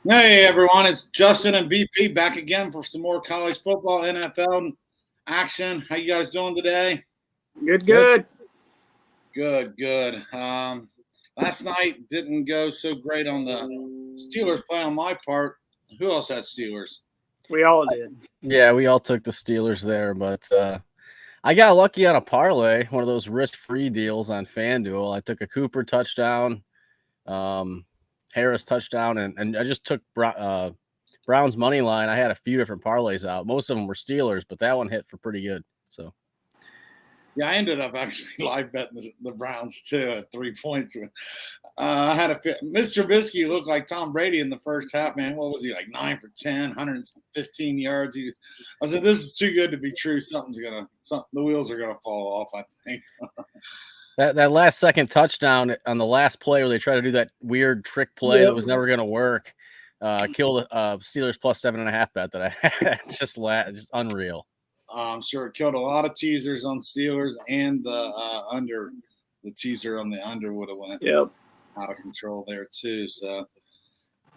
Hey everyone, it's Justin and BP back again for some more college football, NFL action. How you guys doing today? Good. Good. Last night didn't go so great on the Steelers play on my part. Who else had Steelers? We all did. Yeah, we all took the Steelers there, but I got lucky on a parlay, one of those risk-free deals on FanDuel. I took a Cooper touchdown, Harris touchdown, and I just took Brown's money line. I had a few different parlays out. Most of them were Steelers, but that one hit for pretty good. So, yeah, I ended up actually live betting the Browns too at 3 points. I had Mr. Trubisky looked like Tom Brady in the first half. Man, what was he like 9 for 10, 115 yards? I said, this is too good to be true. The wheels are gonna fall off. I think. That last second touchdown on the last play where they tried to do that weird trick play that was never going to work, killed a Steelers plus 7.5 bet that I had. just unreal. I'm sure it killed a lot of teasers on Steelers and the under. The teaser on the under would have went out of control there too. So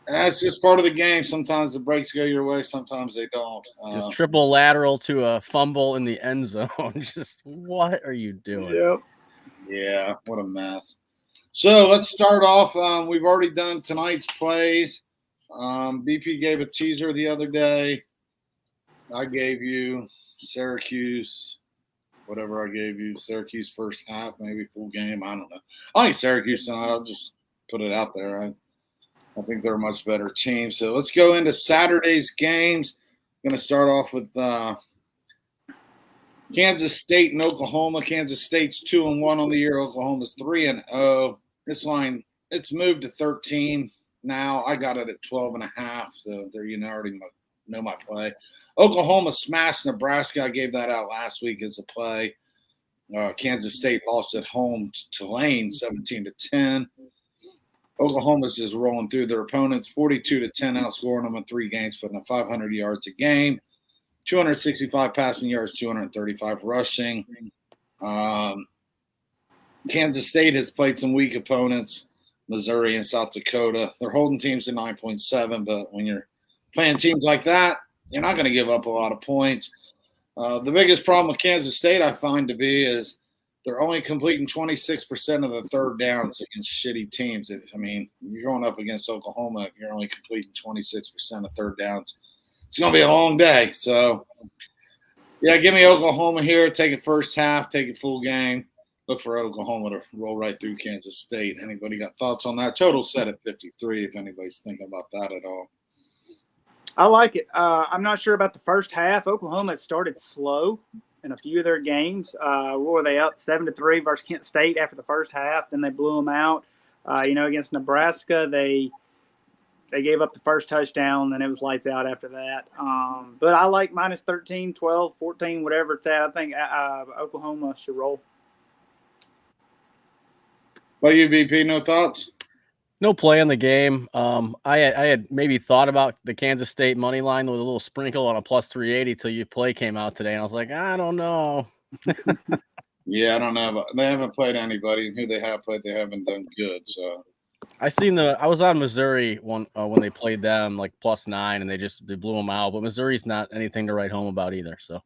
that's just part of the game. Sometimes the breaks go your way, sometimes they don't. Just triple lateral to a fumble in the end zone. Just what are you doing? Yep. Yeah, what a mess. So let's start off. We've already done tonight's plays. BP gave a teaser the other day. I gave you Syracuse, whatever I gave you, Syracuse first half, maybe full game. I don't know. I think Syracuse tonight. I'll just put it out there. I think they're a much better team. So let's go into Saturday's games. I'm going to start off with Kansas State and Oklahoma. Kansas State's 2-1 on the year. Oklahoma's 3-0. This line, it's moved to 13 now. I got it at 12.5. So there you already know my play. Oklahoma smashed Nebraska. I gave that out last week as a play. Kansas State lost at home to Tulane 17-10. Oklahoma's just rolling through their opponents, 42-10, outscoring them in 3 games, putting up 500 yards a game. 265 passing yards, 235 rushing. Kansas State has played some weak opponents, Missouri and South Dakota. They're holding teams to 9.7, but when you're playing teams like that, you're not going to give up a lot of points. The biggest problem with Kansas State I find to be is they're only completing 26% of the third downs against shitty teams. I mean, you're going up against Oklahoma if you're only completing 26% of third downs. It's going to be a long day. So, yeah, give me Oklahoma here. Take it first half. Take it full game. Look for Oklahoma to roll right through Kansas State. Anybody got thoughts on that? Total set at 53 if anybody's thinking about that at all. I like it. I'm not sure about the first half. Oklahoma started slow in a few of their games. What were they up 7-3 versus Kent State after the first half? Then they blew them out. Against Nebraska, they gave up the first touchdown, and it was lights out after that. But I like minus 13, 12, 14, whatever it's at. I think Oklahoma should roll. Well, you, BP, no thoughts? No play in the game. I had maybe thought about the Kansas State money line with a little sprinkle on a plus 380 till your play came out today, and I was like, I don't know. Yeah, I don't know. They haven't played anybody, and who they have played, they haven't done good. So I was on Missouri when they played them like plus 9, and they blew them out. But Missouri's not anything to write home about either. So,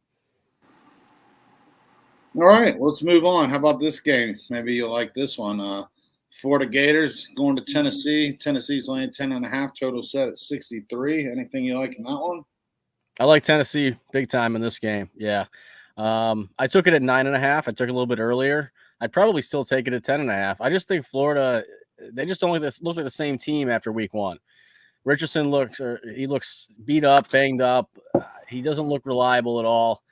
all right, let's move on. How about this game? Maybe you'll like this one. Florida Gators going to Tennessee. Tennessee's laying 10.5. Total set at 63. Anything you like in that one? I like Tennessee big time in this game. Yeah. I took it at 9.5. I took it a little bit earlier. I'd probably still take it at 10.5. I just think Florida, they just don't look like the same team after week 1. Richardson looks beat up, banged up. He doesn't look reliable at all.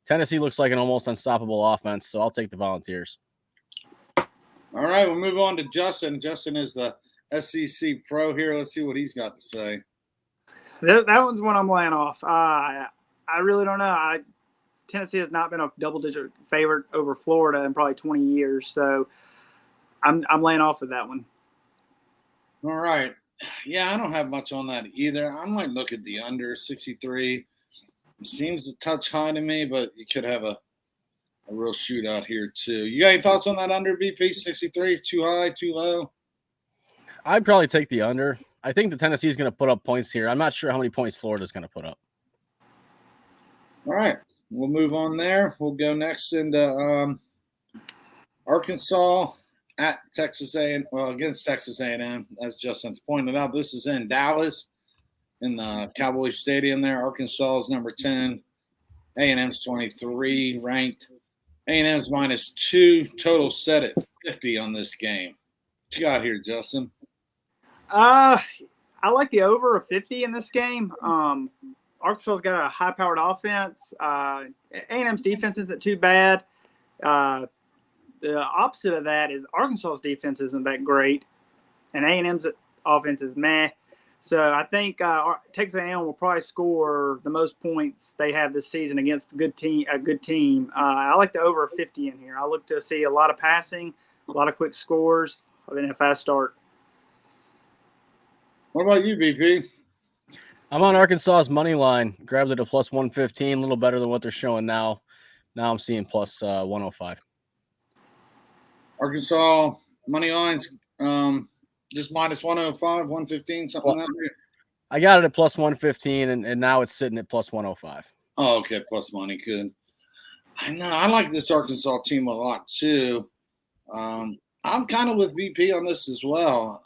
Tennessee looks like an almost unstoppable offense, so I'll take the Volunteers. All right, we'll move on to Justin. Justin is the SEC pro here. Let's see what he's got to say. That one's one I'm laying off. I really don't know. Tennessee has not been a double-digit favorite over Florida in probably 20 years, so I'm laying off with that one. All right. Yeah, I don't have much on that either. I might look at the under 63. It seems a touch high to me, but you could have a real shootout here too. You got any thoughts on that under, BP? 63 too high, too low? I'd probably take the under. I think the Tennessee is going to put up points here. I'm not sure how many points Florida is going to put up. All right, we'll move on there. We'll go next into Arkansas at Texas A&M, against Texas A&M. As Justin's pointed out, this is in Dallas in the Cowboys Stadium there. Arkansas is number 10. A&M's 23 ranked. A&M's -2, total set at 50 on this game. What you got here, Justin? I like the over of 50 in this game. Arkansas's got a high-powered offense. A&M's defense isn't too bad. The opposite of that is Arkansas's defense isn't that great, and A&M's offense is meh. So I think Texas A&M will probably score the most points they have this season against a good team. I like the over 50 in here. I look to see a lot of passing, a lot of quick scores, and then a fast start. What about you, BP? I'm on Arkansas's money line. Grabbed it at plus 115, a little better than what they're showing now. Now I'm seeing plus 105. Arkansas money lines, just minus 105, 115, something like that. I got it at plus 115, and now it's sitting at plus 105. Oh, okay, plus money, good. I know, I like this Arkansas team a lot too. I'm kind of with BP on this as well.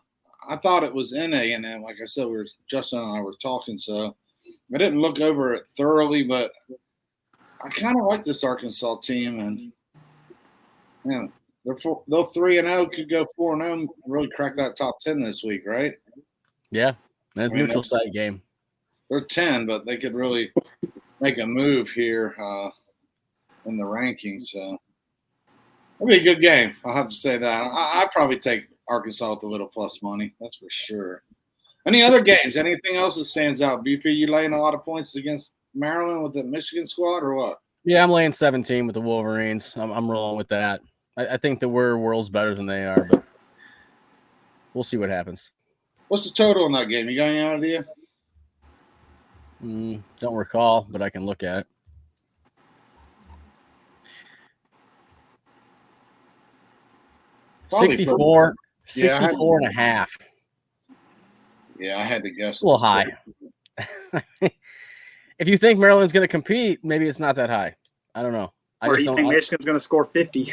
I thought it was in A&M. Like I said, Justin and I were talking, so I didn't look over it thoroughly, but I kind of like this Arkansas team, and man, they're 3-0, could go 4-0, really crack that top 10 this week, right? Yeah, and it's a neutral site game. They're 10, but they could really make a move here in the rankings. So it'll be a good game. I'll have to say that. I'd probably take Arkansas with a little plus money. That's for sure. Any other games? Anything else that stands out? BP, you laying a lot of points against Maryland with the Michigan squad or what? Yeah, I'm laying 17 with the Wolverines. I'm rolling with that. I think that we're worlds better than they are, but we'll see what happens. What's the total in that game? You got any idea? Don't recall, but I can look at it. Probably 64 and a half. Yeah, I had to guess. A little high. If you think Maryland's going to compete, maybe it's not that high. I don't know. Or you think Michigan's going to score 50?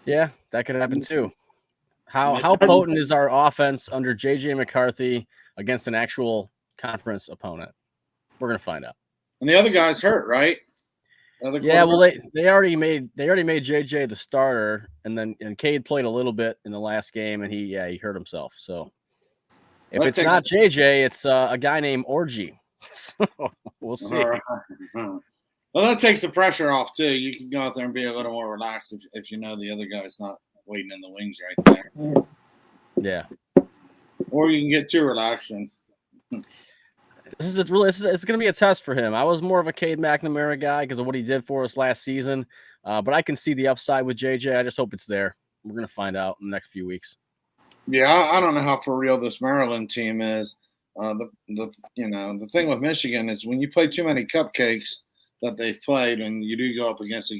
Yeah, that could happen too. How potent is our offense under J.J. McCarthy against an actual conference opponent? We're going to find out. And the other guy's hurt, right? Yeah, well, they already made J.J. the starter, and Cade played a little bit in the last game, and he hurt himself. So if it's not J.J., it's a guy named Orgy. So we'll see. Well, that takes the pressure off too. You can go out there and be a little more relaxed if you know the other guy's not waiting in the wings right there. Yeah. Or you can get too relaxed and. It's going to be a test for him. I was more of a Cade McNamara guy because of what he did for us last season, but I can see the upside with JJ. I just hope it's there. We're going to find out in the next few weeks. Yeah, I don't know how for real this Maryland team is. The thing with Michigan is when you play too many cupcakes that they've played, and you do go up against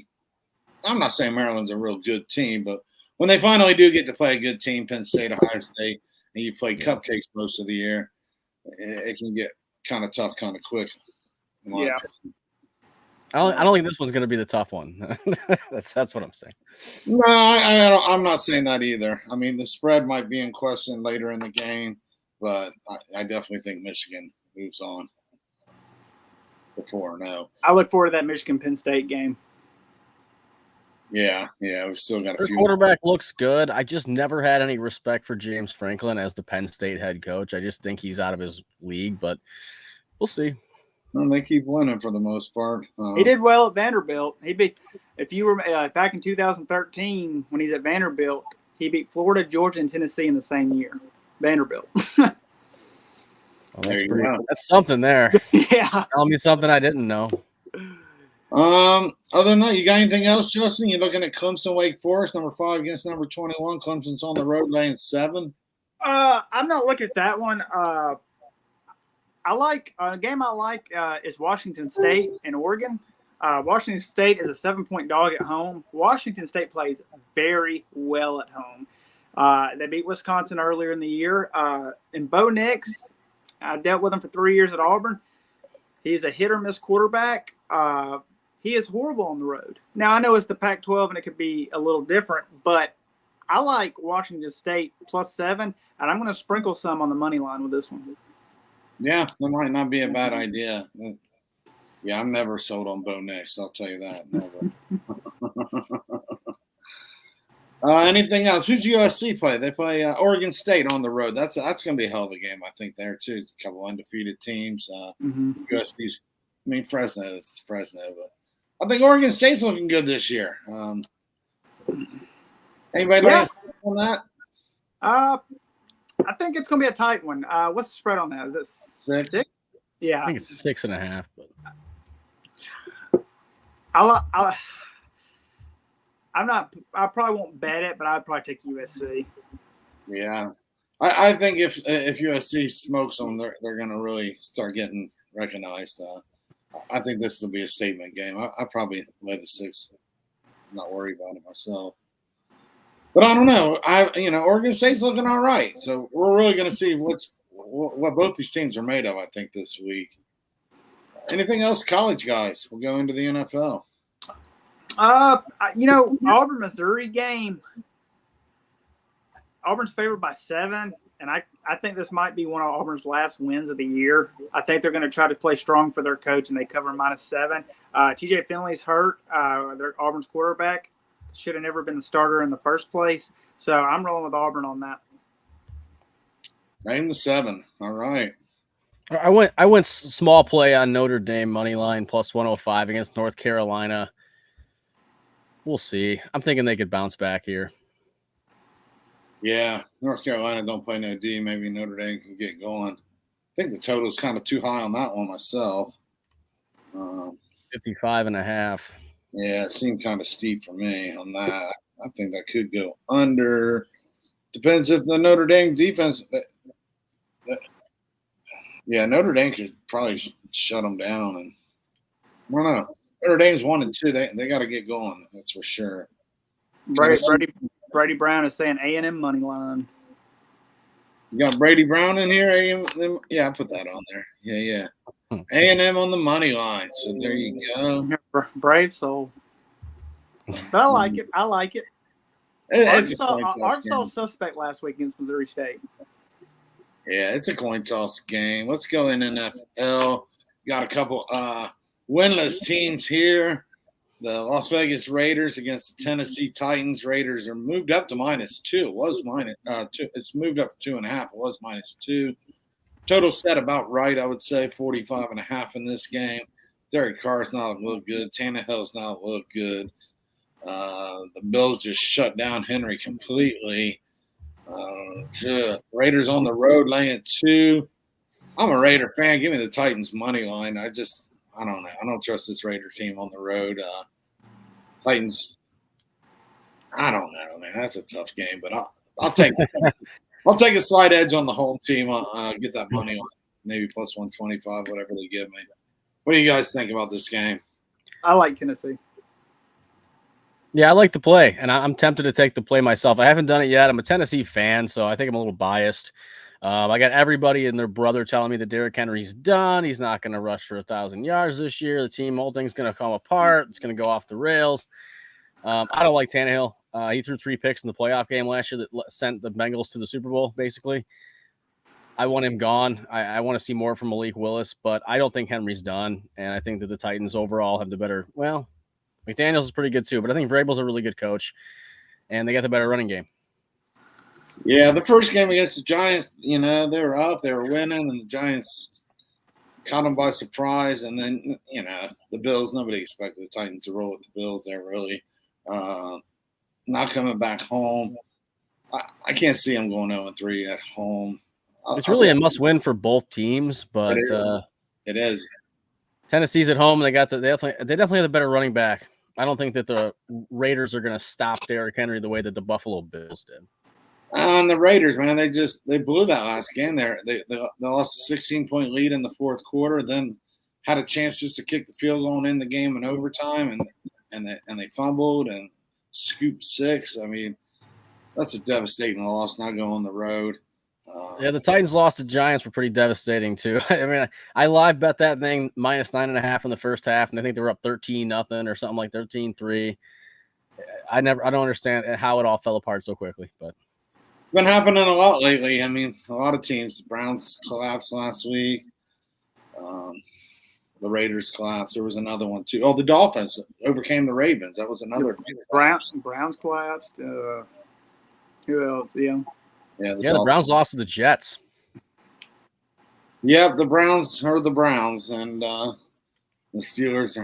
I'm not saying Maryland's a real good team, but when they finally do get to play a good team, Penn State, Ohio State, and you play cupcakes most of the year, it can get kind of tough, kind of quick. Yeah. I don't think this one's going to be the tough one. That's what I'm saying. No, I'm not saying that either. I mean, the spread might be in question later in the game, but I definitely think Michigan moves on to 4-0. I look forward to that Michigan-Penn State game. Yeah, we've still got a few. Quarterback looks good. I just never had any respect for James Franklin as the Penn State head coach. I just think he's out of his league, but we'll see. Well, they keep winning for the most part. He did well at Vanderbilt. If you were back in 2013 when he's at Vanderbilt, he beat Florida, Georgia, and Tennessee in the same year. Vanderbilt. Well, that's something there. Yeah. Tell me something I didn't know. Other than that, you got anything else, Justin? You're looking at Clemson, Wake Forest, number 5 against number 21. Clemson's on the road laying 7. I'm not looking at that one. I like a game I like is Washington State and Oregon. Washington State is a 7-point dog at home. Washington State plays very well at home. They beat Wisconsin earlier in the year. And Bo Nix, I dealt with him for 3 years at Auburn. He's a hit-or-miss quarterback. He is horrible on the road. Now, I know it's the Pac-12 and it could be a little different, but I like Washington State +7, and I'm going to sprinkle some on the money line with this one. Yeah, that might not be a bad idea. Yeah, I'm never sold on Bo Nix. I'll tell you that. Never. Anything else? Who's USC play? They play Oregon State on the road. That's going to be a hell of a game, I think, there, too. A couple undefeated teams. USC's, I mean, Fresno is Fresno, but I think Oregon State's looking good this year. Anybody like on that? I think it's going to be a tight one. What's the spread on that? Is it 6? Yeah. I think it's 6.5. But I probably won't bet it, but I'd probably take USC. Yeah. I think if USC smokes them, they're going to really start getting recognized. I think this will be a statement game. I probably lay the 6. I'm not worried about it myself. But I don't know. Oregon State's looking all right. So we're really going to see what both these teams are made of, I think, this week. Anything else, college guys? We'll go into the NFL. Auburn, Missouri game. Auburn's favored by 7, and I think this might be one of Auburn's last wins of the year. I think they're going to try to play strong for their coach, and they cover -7. TJ Finley's hurt. Their Auburn's quarterback should have never been the starter in the first place. So I'm rolling with Auburn on that. Name the 7. All right. I went small play on Notre Dame money line +105 against North Carolina. We'll see. I'm thinking they could bounce back here. Yeah, North Carolina don't play no D. Maybe Notre Dame can get going. I think the total is kind of too high on that one myself. 55.5. Yeah, it seemed kind of steep for me on that. I think that could go under. Depends if the Notre Dame defense. Notre Dame could probably shut them down. And I don't know. Notre Dame's 1-2. They got to get going. That's for sure. Brady Brown is saying A&M money line. You got Brady Brown in here. A&M? Yeah, I put that on there. Yeah. A&M on the money line. So there you go. Brave soul. But I like it. Arkansas suspect last week against Missouri State. Yeah, it's a coin toss game. Let's go in NFL. Got a couple winless teams here. The Las Vegas Raiders against the Tennessee Titans. Raiders are moved up to -2. It was -2. It's moved up to 2.5. It was -2. Total set about right, I would say, 45.5 in this game. Derek Carr's not look good. Tannehill's not look good. The Bills just shut down Henry completely. Raiders on the road laying 2. I'm a Raider fan. Give me the Titans money line. I don't know. I don't trust this Raider team on the road. Titans, I don't know, man. That's a tough game, but I'll take a slight edge on the home team. Get that money on maybe +125, whatever they give me. What do you guys think about this game? I like Tennessee. Yeah, I like the play, and I'm tempted to take the play myself. I haven't done it yet. I'm a Tennessee fan, so I think I'm a little biased. I got everybody and their brother telling me that Derrick Henry's done. He's not going to rush for 1,000 yards this year. The whole thing's going to come apart. It's going to go off the rails. I don't like Tannehill. He threw 3 picks in the playoff game last year that sent the Bengals to the Super Bowl, basically. I want him gone. I want to see more from Malik Willis, but I don't think Henry's done, and I think that the Titans overall have the better – well, McDaniels is pretty good too, but I think Vrabel's a really good coach, and they got the better running game. Yeah, the first game against the Giants, they were up, they were winning, and the Giants caught them by surprise. And then, the Bills, nobody expected the Titans to roll with the Bills there, really. Not coming back home. I can't see them going 0-3 at home. It's really a must-win for both teams, but it is. Tennessee's at home, and they definitely have the better running back. I don't think that the Raiders are going to stop Derrick Henry the way that the Buffalo Bills did. And the Raiders, man, they blew that last game there. They lost a 16-point lead in the fourth quarter, then had a chance just to kick the field goal and end the game in overtime, and they fumbled and scooped 6. I mean, That's a devastating loss. Not going on the road. Yeah, the Titans lost to Giants were pretty devastating too. I mean, I live bet that thing -9.5 in the first half, and I think they were up 13-0 or something like 13-3. I don't understand how it all fell apart so quickly, but it's been happening a lot lately. I mean, a lot of teams. The Browns collapsed last week. The Raiders collapsed. There was another one too. Oh, the Dolphins overcame the Ravens. That was another. Browns collapsed. Who else? Yeah. Yeah, the Browns lost to the Jets. Yep, the Browns are the Browns, and the Steelers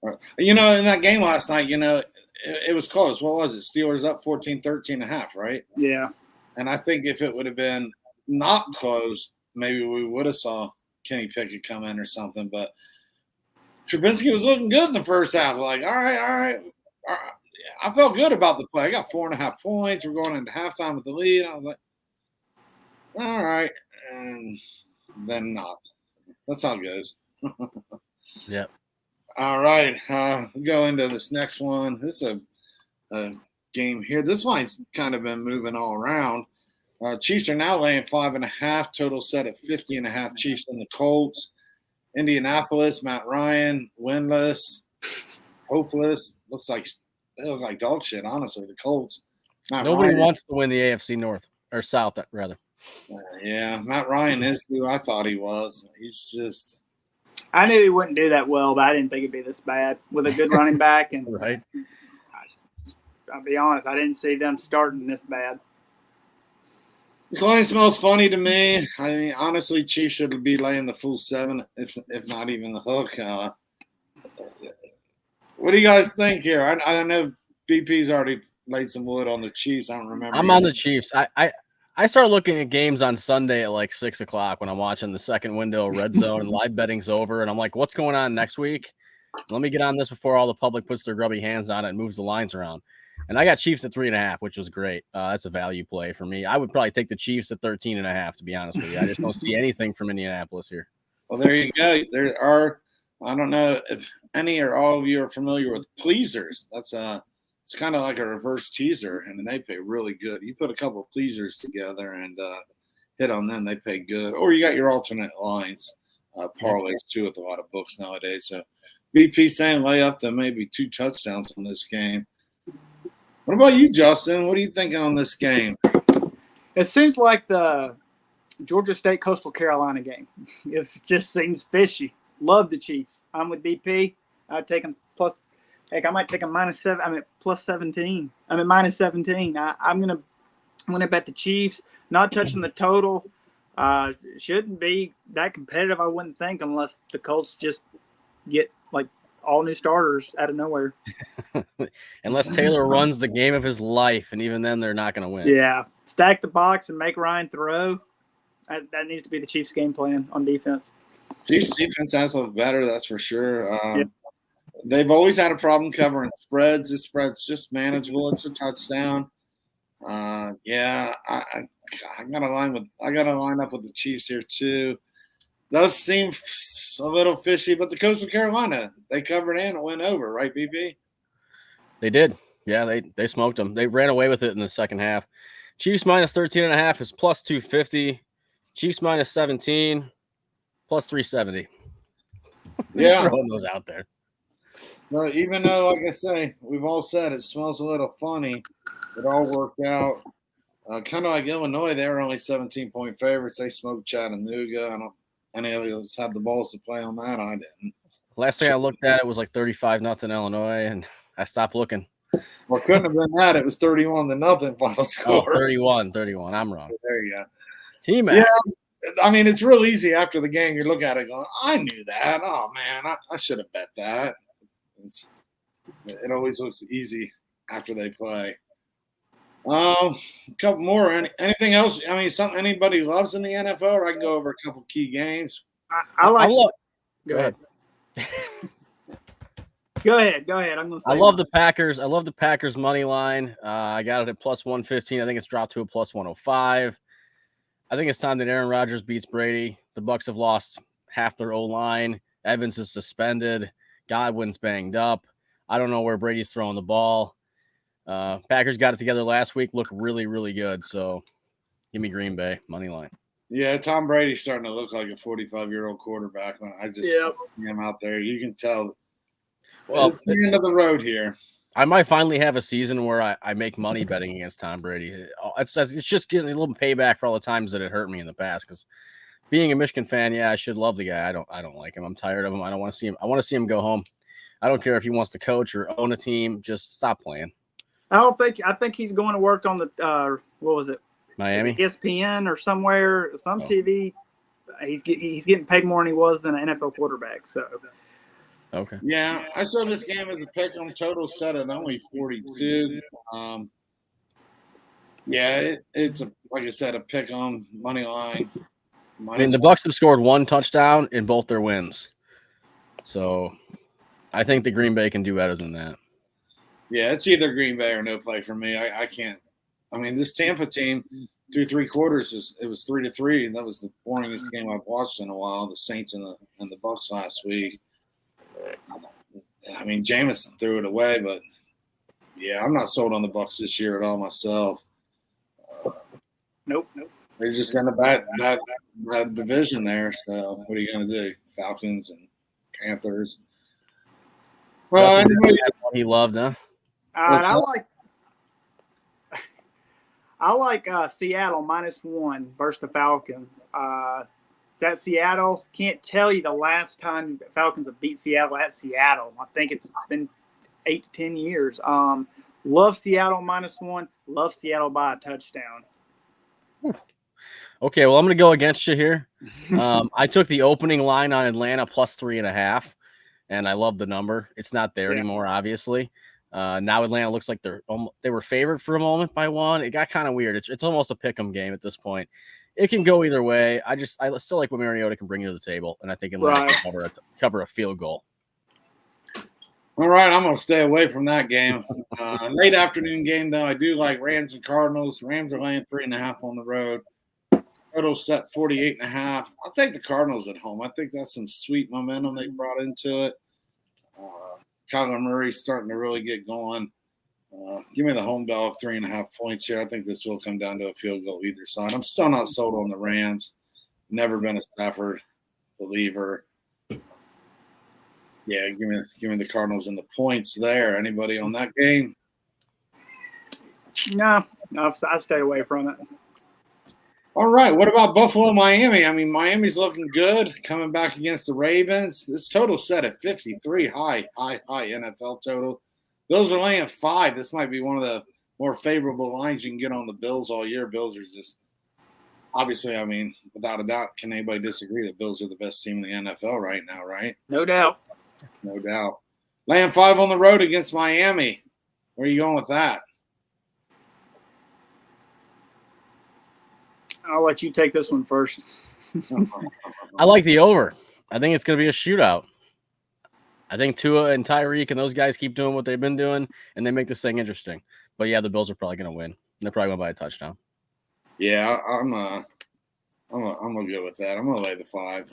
are. In that game last night, it was close. What was it? Steelers up 14-13.5, right? Yeah. And I think if it would have been not close, maybe we would have saw Kenny Pickett come in or something. But Trubinsky was looking good in the first half. Like, all right. I felt good about the play. I got 4.5 points. We're going into halftime with the lead. I was like, all right. And then not. That's how it goes. Yep. All right. We'll go into this next one. This is a game here. This line's kind of been moving all around. Chiefs are now laying 5.5. Total set at 50.5. Chiefs and the Colts. Indianapolis, Matt Ryan, winless, hopeless. They look like dog shit, honestly. The Colts. Nobody wants to win the AFC North or South, rather. Yeah, Matt Ryan is who I thought he was. He's just. I knew he wouldn't do that well, but I didn't think it'd be this bad with a good running back. And right. I'll be honest, I didn't see them starting this bad. This line smells funny to me. I mean, honestly, Chiefs should be laying the full 7, if not even the hook. What do you guys think here? I know BP's already laid some wood on the Chiefs. I don't remember. I'm on the Chiefs. I start looking at games on Sunday at like 6 o'clock when I'm watching the second window of Red Zone and live betting's over. And I'm like, what's going on next week? Let me get on this before all the public puts their grubby hands on it and moves the lines around. And I got Chiefs at 3.5, which was great. That's a value play for me. I would probably take the Chiefs at 13.5, to be honest with you. I just don't see anything from Indianapolis here. Well, there you go. There are, I don't know if any or all of you are familiar with pleasers. It's kind of like a reverse teaser, and they pay really good. You put a couple of pleasers together and hit on them, they pay good. Or you got your alternate lines, parlays too, with a lot of books nowadays. So BP saying lay up to maybe 2 touchdowns on this game. What about you, Justin? What are you thinking on this game? It seems like the Georgia State Coastal Carolina game. It just seems fishy. Love the Chiefs. I'm with BP. I'd take them plus. Heck, I might take them -7. I mean plus 17. I mean -17. I'm gonna bet the Chiefs. Not touching the total. Shouldn't be that competitive. I wouldn't think unless the Colts just get like all new starters out of nowhere. Unless Taylor runs the game of his life, and even then they're not going to win. Yeah. Stack the box and make Ryan throw. That needs to be the Chiefs' game plan on defense. Chiefs' defense has looked better, that's for sure. Yep. They've always had a problem covering spreads. This spread's just manageable. It's a touchdown. I gotta line up with the Chiefs here too. Does seem a little fishy, but the Coastal Carolina, they covered in and went over, right, BP? They did. Yeah, they smoked them. They ran away with it in the second half. Chiefs -13.5 is plus 250. Chiefs -17 plus 370. Yeah, just throwing those out there. No, even though, like I say, we've all said it smells a little funny, it all worked out. Kind of like Illinois, they were only 17-point favorites. They smoked Chattanooga. I don't. Any of us had the balls to play on that? I didn't. Last thing I looked at, it was like 35-0 Illinois, and I stopped looking. Well, it couldn't have been that. It was 31-0 final score. 31. I'm wrong. There you go. T-Mac. Yeah, I mean, it's real easy after the game. You look at it going, I knew that. Oh, man, I should have bet that. It always looks easy after they play. A couple more. Anything else? I mean, something anybody loves in the NFL, or I can go over a couple key games. I like. Go ahead. Go ahead. I'm gonna say I love the Packers. I love the Packers money line. I got it at plus 115. I think it's dropped to a plus 105. I think it's time that Aaron Rodgers beats Brady. The Bucs have lost half their O-line. Evans is suspended. Godwin's banged up. I don't know where Brady's throwing the ball. Packers got it together last week, looked really, really good. So give me Green Bay money line. Yeah, Tom Brady's starting to look like a 45-year-old quarterback. When I just see him out there, you can tell. Well, it's the end of the road here. I might finally have a season where I make money betting against Tom Brady. It's just getting a little payback for all the times that it hurt me in the past. Because being a Michigan fan, yeah, I should love the guy. I don't like him. I'm tired of him. I don't want to see him. I want to see him go home. I don't care if he wants to coach or own a team. Just stop playing. I think he's going to work on the what was it? Miami, ESPN or somewhere, some TV. He's getting paid more than he was than an NFL quarterback. So, okay. Yeah, I saw this game as a pick on total set at only 42. Yeah, it's like I said, a pick on money line. I mean, the Bucs have scored one touchdown in both their wins, so I think the Green Bay can do better than that. Yeah, it's either Green Bay or no play for me. I can't. I mean, this Tampa team through three quarters it was 3-3, and that was the boringest game I've watched in a while. The Saints and the Bucs last week. I mean, Jameis threw it away, but yeah, I'm not sold on the Bucs this year at all myself. Nope. They're just in a bad division there. So what are you going to do? Falcons and Panthers. Well, he loved, huh? I like Seattle -1 versus the Falcons. That Seattle, can't tell you the last time the Falcons have beat Seattle at Seattle. I think it's been 8 to 10 years. Love Seattle -1. Love Seattle by a touchdown. Okay, well, I'm going to go against you here. I took the opening line on Atlanta +3.5, and I love the number. It's not there anymore, obviously. Now Atlanta looks like they were favored for a moment by 1. It got kind of weird. It's almost a pick'em game at this point. It can go either way. I still like what Mariota can bring to the table, and I think Atlanta can cover a field goal. All right, I'm going to stay away from that game. Late afternoon game, though, I do like Rams and Cardinals. Rams are laying 3.5 on the road. Total set 48.5. I'll take the Cardinals at home. I think that's some sweet momentum they brought into it. Kyler Murray's starting to really get going. Give me the home dog 3.5 points here. I think this will come down to a field goal either side. I'm still not sold on the Rams. Never been a Stafford believer. Yeah, give me the Cardinals and the points there. Anybody on that game? No, I stay away from it. All right, what about Buffalo, Miami? I mean, Miami's looking good, coming back against the Ravens. This total set at 53, high NFL total. Bills are laying 5. This might be one of the more favorable lines you can get on the Bills all year. Bills are just obviously, I mean, without a doubt, can anybody disagree that Bills are the best team in the NFL right now, right? No doubt. No doubt. Laying 5 on the road against Miami. Where are you going with that? I'll let you take this one first. I like the over. I think it's going to be a shootout. I think Tua and Tyreek and those guys keep doing what they've been doing, and they make this thing interesting. But, yeah, the Bills are probably going to win. They're probably going to buy a touchdown. Yeah, I'm gonna go with that. I'm gonna lay the 5.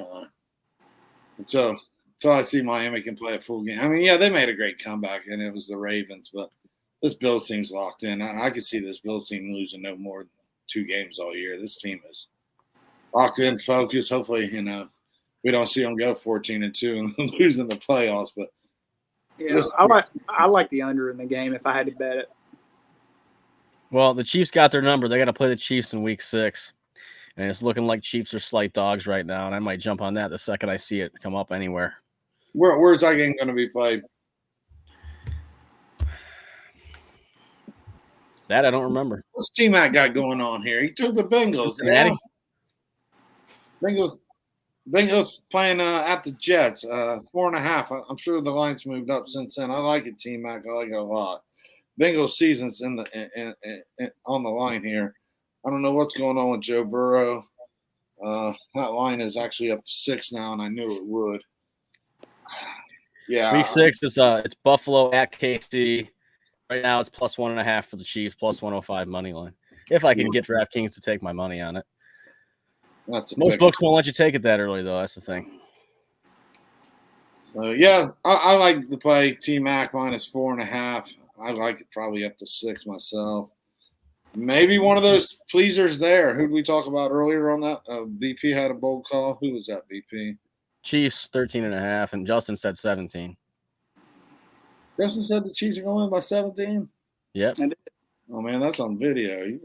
Until I see Miami can play a full game. I mean, yeah, they made a great comeback, and it was the Ravens, but this Bills team's locked in. I could see this Bills team losing no more than 2 games all year. This team is locked in, focused. Hopefully, we don't see them go 14-2 and lose in the playoffs. But yeah, I like the under in the game if I had to bet it. Well, the Chiefs got their number. They got to play the Chiefs in Week 6, and it's looking like Chiefs are slight dogs right now. And I might jump on that the second I see it come up anywhere. Where's that game going to be played? That I don't remember. What's T-Mac got going on here? He took the Bengals. Yeah. Bengals playing at the Jets. 4.5. I'm sure the line's moved up since then. I like it, T-Mac. I like it a lot. Bengals season's on the line here. I don't know what's going on with Joe Burrow. That line is actually up to 6 now, and I knew it would. Yeah. Week 6 is it's Buffalo at KC. Right now it's +1.5 for the Chiefs, +105 money line. If I can get DraftKings to take my money on it. Most books won't let you take it that early, though. That's the thing. So, yeah, I like the play T-Mac -4.5. I like it probably up to 6 myself. Maybe one of those pleasers there. Who did we talk about earlier on that? BP had a bold call. Who was that, BP? Chiefs 13.5, and Justin said 17. Justin said the Chiefs are going to win by 17? Yep. Oh, man, that's on video.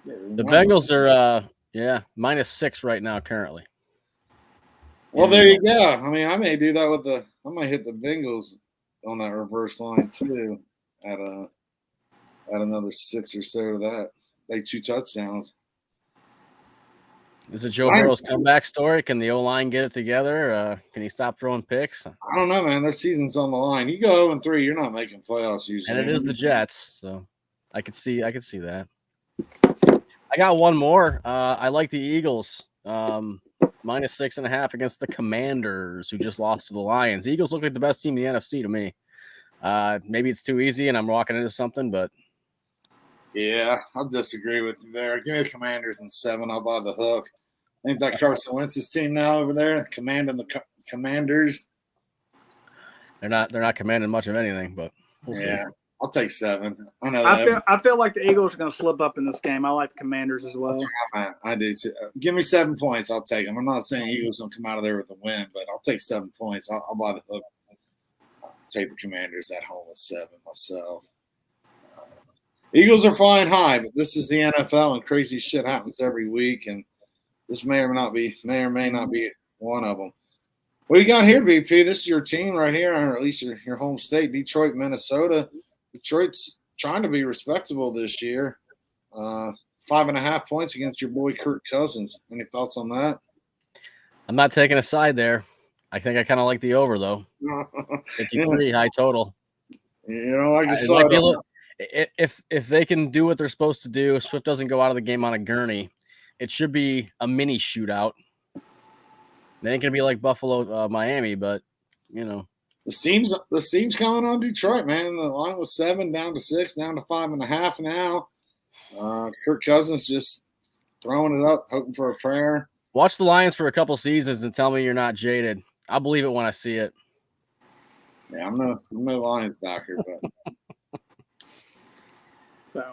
The Bengals are, -6 right now currently. Well, there you go. I mean, I may do that with I might hit the Bengals on that reverse line too at another 6 or so to that. Like 2 touchdowns. Is it Joe Burrow's comeback story? Can the O-line get it together? Can he stop throwing picks? I don't know, man. Their season's on the line. You go 0-3, you're not making playoffs usually. And it is the Jets, so I could see that. I got one more. I like the Eagles. -6.5 against the Commanders, who just lost to the Lions. The Eagles look like the best team in the NFC to me. Maybe it's too easy and I'm walking into something, but yeah, I'll disagree with you there. Give me the Commanders in 7. I'll buy the hook. I think that Carson Wentz's team now over there, commanding the Commanders. They're not commanding much of anything, but we'll see. I'll take 7. I know I feel like the Eagles are going to slip up in this game. I like the Commanders as well. I do too. Give me 7 points. I'll take them. I'm not saying Eagles don't come out of there with a win, but I'll take 7 points. I'll buy the hook. I'll take the Commanders at home with 7 myself. Eagles are flying high, but this is the NFL, and crazy shit happens every week, and this may or may not be one of them. What do you got here, BP? This is your team right here, or at least your home state, Detroit, Minnesota. Detroit's trying to be respectable this year. 5.5 points against your boy Kirk Cousins. Any thoughts on that? I'm not taking a side there. I think I kind of like the over though. 53 high total. I just saw if they can do what they're supposed to do, Swift doesn't go out of the game on a gurney. It should be a mini shootout. They ain't gonna be like Buffalo, Miami, but the steam's coming on Detroit, man. The line was 7 down to 6, down to 5.5 now. Kirk Cousins just throwing it up, hoping for a prayer. Watch the Lions for a couple seasons and tell me you're not jaded. I'll believe it when I see it. Yeah, I'm no Lions backer, but so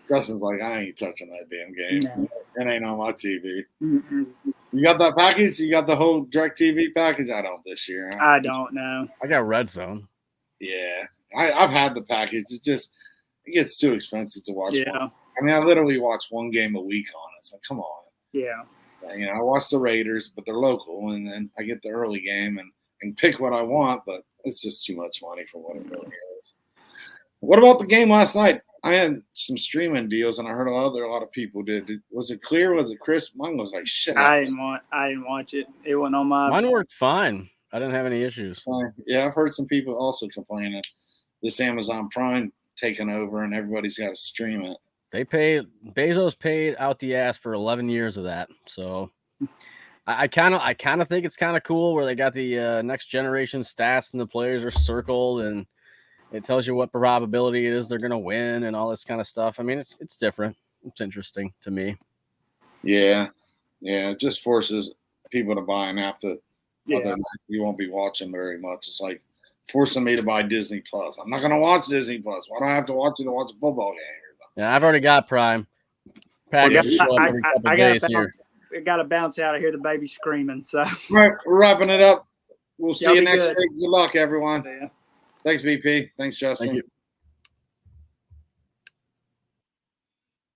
Justin's like, I ain't touching that damn game. No. It ain't on my TV. Mm-mm. You got that package? You got the whole DirecTV package? I don't this year. I don't know. I got Red Zone. Yeah, I've had the package. It gets too expensive to watch. Yeah. One. I mean, I literally watch one game a week on it. So come on. Yeah. I watch the Raiders, but they're local, and then I get the early game and pick what I want, but it's just too much money for what it really is. What about the game last night? I had some streaming deals, and I heard a lot of people did. Was it clear? Was it crisp? Mine was like shit. I didn't watch it. It wasn't on my. Mine worked fine. I didn't have any issues. Yeah, I've heard some people also complaining this Amazon Prime taking over, and everybody's got to stream it. Bezos paid out the ass for 11 years of that. So I kind of think it's kind of cool where they got the next generation stats and the players are circled and it tells you what probability it is they're going to win and all this kind of stuff. I mean, it's different. It's interesting to me. Yeah. It just forces people to buy an app that Yeah. you won't be watching very much. It's like forcing me to buy Disney Plus. I'm not going to watch Disney Plus. Why do I have to watch it to watch a football game? Yeah, I've already got Prime. Packages show up every couple of days here. I got to bounce out. I hear the baby screaming. So All right, we're wrapping it up. We'll see you next good. week. Good luck, everyone. Yeah. Thanks, BP. Thanks, Justin. Thank you.